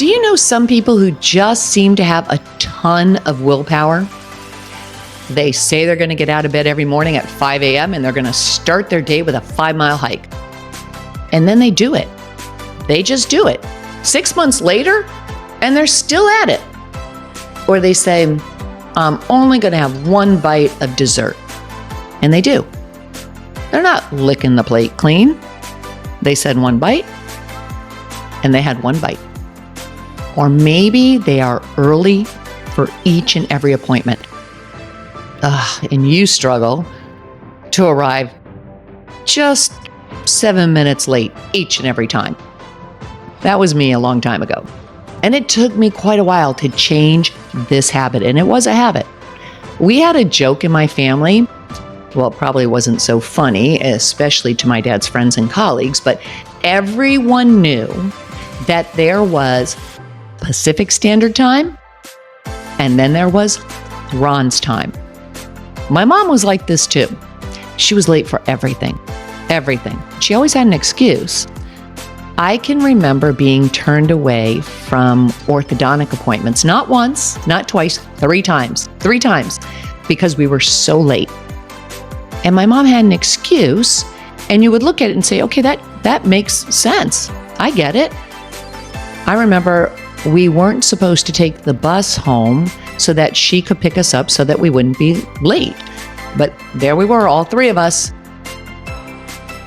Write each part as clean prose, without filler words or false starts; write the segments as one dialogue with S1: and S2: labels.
S1: Do you know some people who just seem to have a ton of willpower? They say they're going to get out of bed every morning at 5 a.m. and they're going to start their day with a 5-mile hike. And then they do it. They just do it. 6 months later, and they're still at it. Or they say, I'm only going to have one bite of dessert. And they do. They're not licking the plate clean. They said one bite, and they had one bite. Or maybe they are early for each and every appointment. And you struggle to arrive just 7 minutes late each and every time. That was me a long time ago. And it took me quite a while to change this habit. And it was a habit. We had a joke in my family. Well, it probably wasn't so funny, especially to my dad's friends and colleagues, but everyone knew that there was Pacific Standard Time, and then there was Ron's time. My mom was like this too. She was late for everything. She always had an excuse. I can remember being turned away from orthodontic appointments, not once, not twice, 3 times, because we were so late. And my mom had an excuse, and you would look at it and say, okay, that makes sense. I get it. I remember we weren't supposed to take the bus home so that she could pick us up so that we wouldn't be late. But there we were, all 3 of us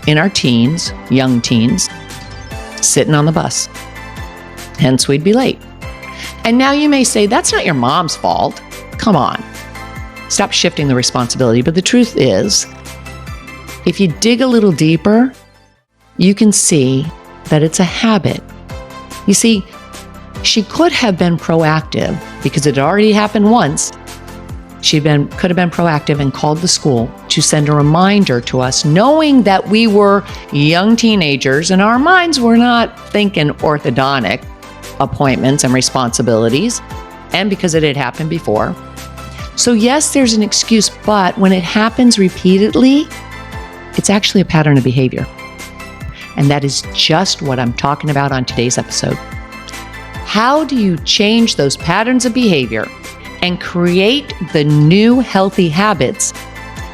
S1: in our teens, young teens, sitting on the bus. Hence, we'd be late. And now you may say, that's not your mom's fault. Come on. Stop shifting the responsibility. But the truth is, if you dig a little deeper, you can see that it's a habit. You see, she could have been proactive because it already happened once. She could have been proactive and called the school to send a reminder to us, knowing that we were young teenagers and our minds were not thinking orthodontic appointments and responsibilities, and because it had happened before. So yes, there's an excuse, but when it happens repeatedly, it's actually a pattern of behavior. And that is just what I'm talking about on today's episode. How do you change those patterns of behavior and create the new healthy habits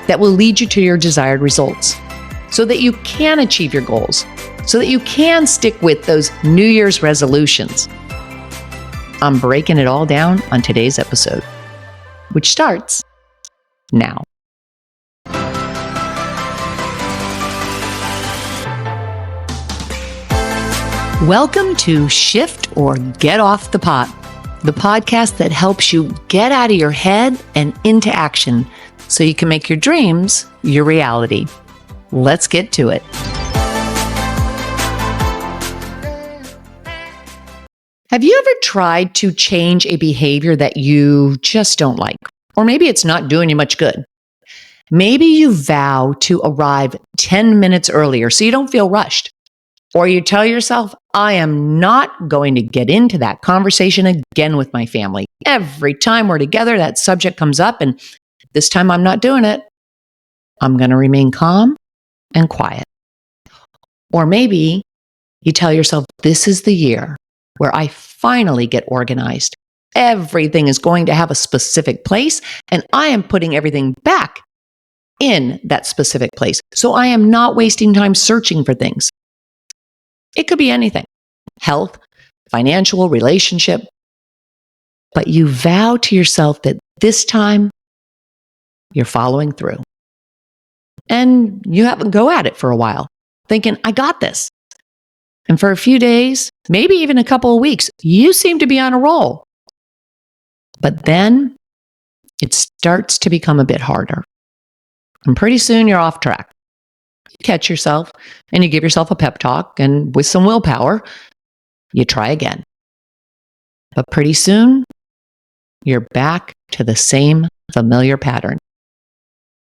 S1: that will lead you to your desired results so that you can achieve your goals, so that you can stick with those New Year's resolutions? I'm breaking it all down on today's episode, which starts now. Welcome to Shift or Get Off the Pot, the podcast that helps you get out of your head and into action so you can make your dreams your reality. Let's get to it. Have you ever tried to change a behavior that you just don't like? Or maybe it's not doing you much good. Maybe you vow to arrive 10 minutes earlier so you don't feel rushed. Or you tell yourself, I am not going to get into that conversation again with my family. Every time we're together, that subject comes up, and this time I'm not doing it. I'm going to remain calm and quiet. Or maybe you tell yourself, this is the year where I finally get organized. Everything is going to have a specific place, and I am putting everything back in that specific place. So I am not wasting time searching for things. It could be anything, health, financial, relationship. But you vow to yourself that this time you're following through. And you have to go at it for a while, thinking, I got this. And for a few days, maybe even a couple of weeks, you seem to be on a roll. But then it starts to become a bit harder. And pretty soon you're off track. You catch yourself and you give yourself a pep talk, and with some willpower, you try again. But pretty soon, you're back to the same familiar pattern.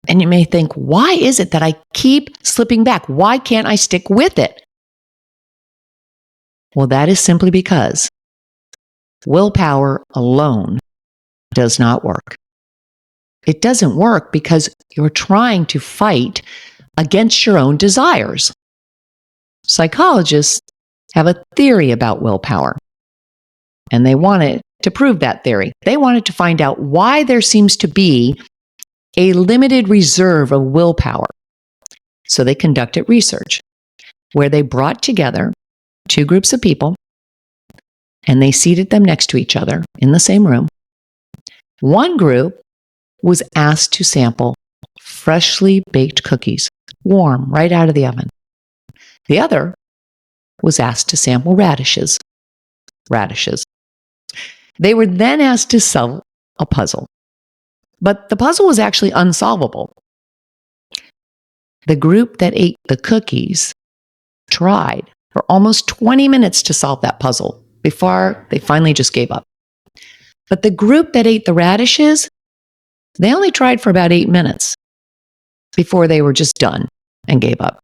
S1: And you may think, why is it that I keep slipping back? Why can't I stick with it? Well, that is simply because willpower alone does not work. It doesn't work because you're trying to fight against your own desires. Psychologists have a theory about willpower. And they wanted to prove that theory. They wanted to find out why there seems to be a limited reserve of willpower. So they conducted research where they brought together two groups of people and they seated them next to each other in the same room. One group was asked to sample freshly baked cookies, warm right out of the oven. The other was asked to sample radishes. They were then asked to solve a puzzle. But the puzzle was actually unsolvable. The group that ate the cookies tried for almost 20 minutes to solve that puzzle before they finally just gave up. But the group that ate the radishes, they only tried for about 8 minutes before they were just done and gave up.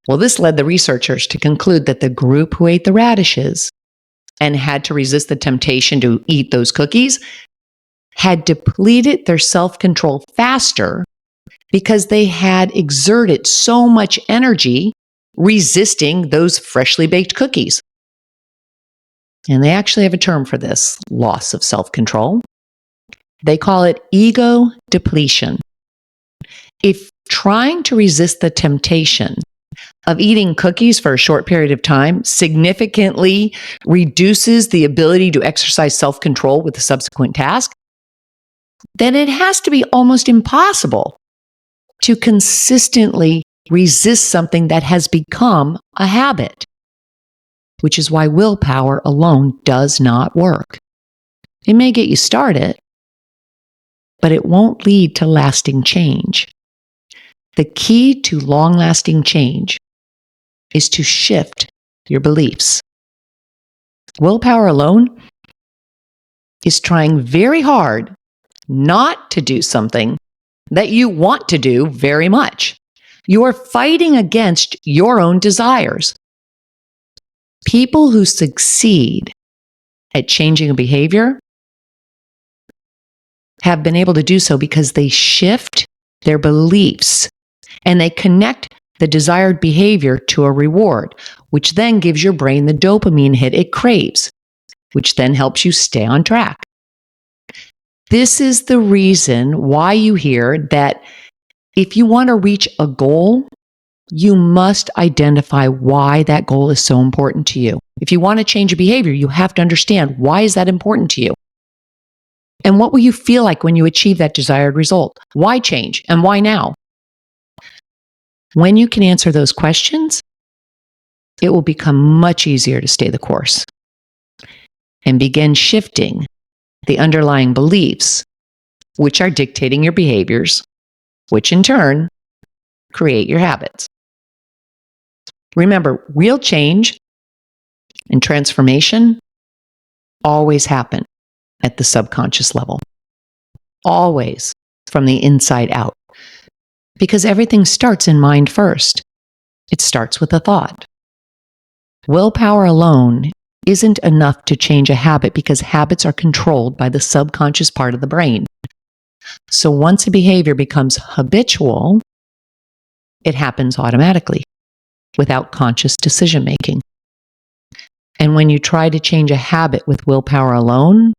S1: Well, this led the researchers to conclude that the group who ate the radishes and had to resist the temptation to eat those cookies had depleted their self-control faster because they had exerted so much energy resisting those freshly baked cookies. And they actually have a term for this, loss of self-control. They call it ego depletion. If trying to resist the temptation of eating cookies for a short period of time significantly reduces the ability to exercise self-control with the subsequent task, then it has to be almost impossible to consistently resist something that has become a habit, which is why willpower alone does not work. It may get you started, but it won't lead to lasting change. The key to long-lasting change is to shift your beliefs. Willpower alone is trying very hard not to do something that you want to do very much. You are fighting against your own desires. People who succeed at changing a behavior have been able to do so because they shift their beliefs and they connect the desired behavior to a reward, which then gives your brain the dopamine hit it craves, which then helps you stay on track. This is the reason why you hear that if you want to reach a goal, you must identify why that goal is so important to you. If you want to change a behavior, you have to understand why is that important to you? And what will you feel like when you achieve that desired result? Why change and why now? When you can answer those questions, it will become much easier to stay the course and begin shifting the underlying beliefs, which are dictating your behaviors, which in turn create your habits. Remember, real change and transformation always happen at the subconscious level, always from the inside out, because everything starts in mind first. It starts with a thought. Willpower alone isn't enough to change a habit because habits are controlled by the subconscious part of the brain. So once a behavior becomes habitual, it happens automatically without conscious decision making. And when you try to change a habit with willpower alone,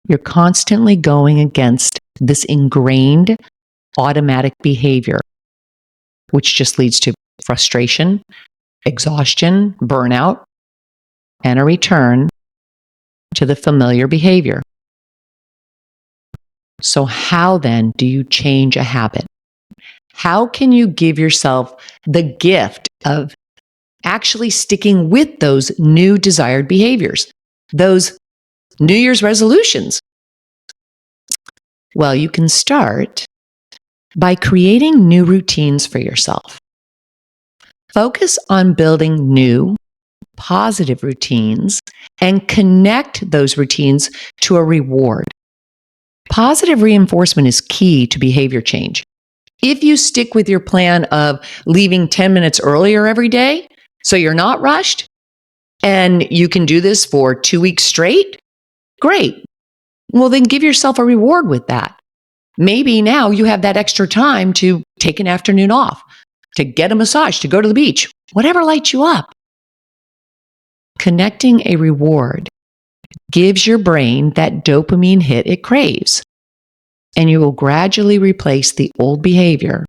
S1: you're constantly going against this ingrained automatic behavior, which just leads to frustration, exhaustion, burnout, and a return to the familiar behavior. So how then do you change a habit? How can you give yourself the gift of actually sticking with those new desired behaviors, those New Year's resolutions? Well, you can start by creating new routines for yourself. Focus on building new, positive routines and connect those routines to a reward. Positive reinforcement is key to behavior change. If you stick with your plan of leaving 10 minutes earlier every day, so you're not rushed, and you can do this for 2 weeks straight, great. Well, then give yourself a reward with that. Maybe now you have that extra time to take an afternoon off, to get a massage, to go to the beach, whatever lights you up. Connecting a reward gives your brain that dopamine hit it craves, and you will gradually replace the old behavior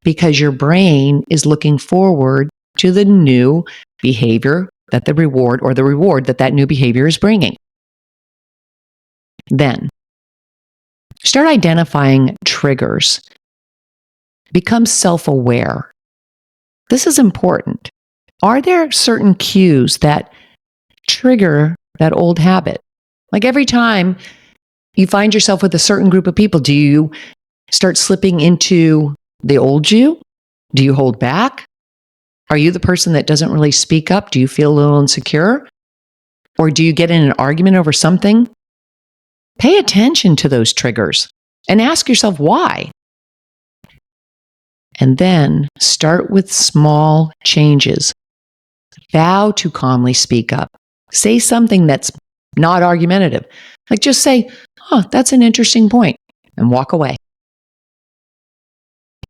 S1: because your brain is looking forward to the new behavior that the reward that new behavior is bringing. Then, start identifying triggers. Become self-aware. This is important. Are there certain cues that trigger that old habit? Like every time you find yourself with a certain group of people, do you start slipping into the old you? Do you hold back? Are you the person that doesn't really speak up? Do you feel a little insecure? Or do you get in an argument over something? Pay attention to those triggers and ask yourself why. And then start with small changes. Vow to calmly speak up. Say something that's not argumentative. Like just say, "Oh, that's an interesting point," and walk away.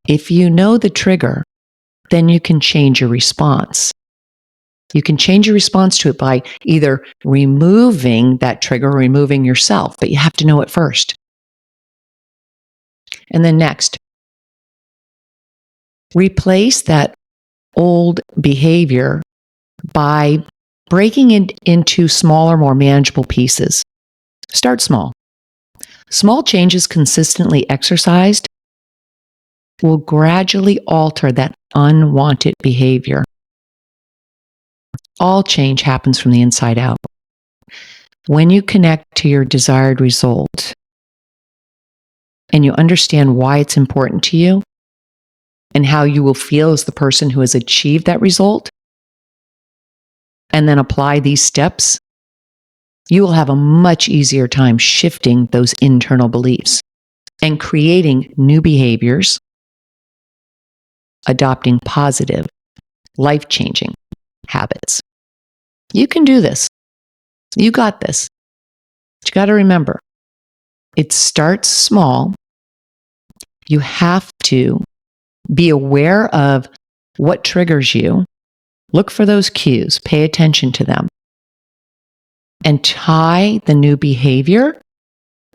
S1: If you know the trigger, then you can change your response. You can change your response to it by either removing that trigger or removing yourself, but you have to know it first. And then next, replace that old behavior by breaking it into smaller, more manageable pieces. Start small. Small changes consistently exercised will gradually alter that unwanted behavior. All change happens from the inside out. When you connect to your desired result and you understand why it's important to you and how you will feel as the person who has achieved that result, and then apply these steps, you will have a much easier time shifting those internal beliefs and creating new behaviors, adopting positive, life-changing habits. You can do this. You got this. But you got to remember, it starts small. You have to be aware of what triggers you. Look for those cues. Pay attention to them. And tie the new behavior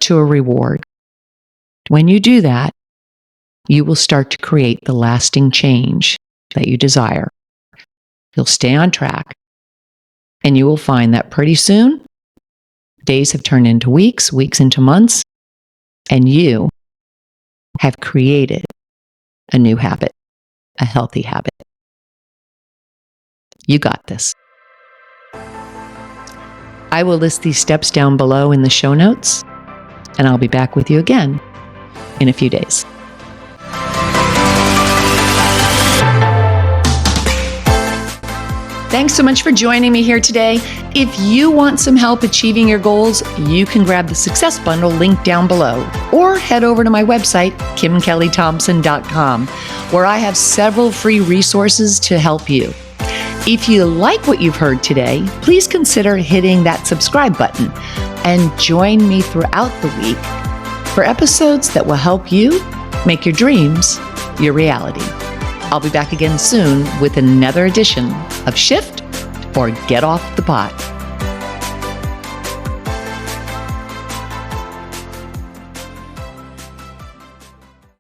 S1: to a reward. When you do that, you will start to create the lasting change that you desire. You'll stay on track, and you will find that pretty soon, days have turned into weeks, weeks into months, and you have created a new habit, a healthy habit. You got this. I will list these steps down below in the show notes, and I'll be back with you again in a few days. Thanks so much for joining me here today. If you want some help achieving your goals, you can grab the Success Bundle link down below, or head over to my website, KimKelleyThompson.com, where I have several free resources to help you. If you like what you've heard today, please consider hitting that subscribe button and join me throughout the week for episodes that will help you make your dreams your reality. I'll be back again soon with another edition of Shift or Get Off the Pot.